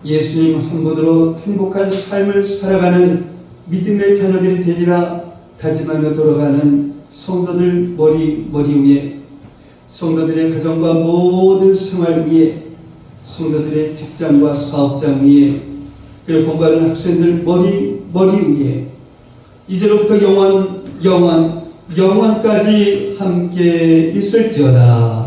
예수님 한 분으로 행복한 삶을 살아가는 믿음의 자녀들이 되리라 다짐하며 돌아가는 성도들 머리 위에, 성도들의 가정과 모든 생활 위에, 성도들의 직장과 사업장 위에, 그리고 공부하는 학생들 머리 위에 이제로부터 영원까지 함께 있을지어다.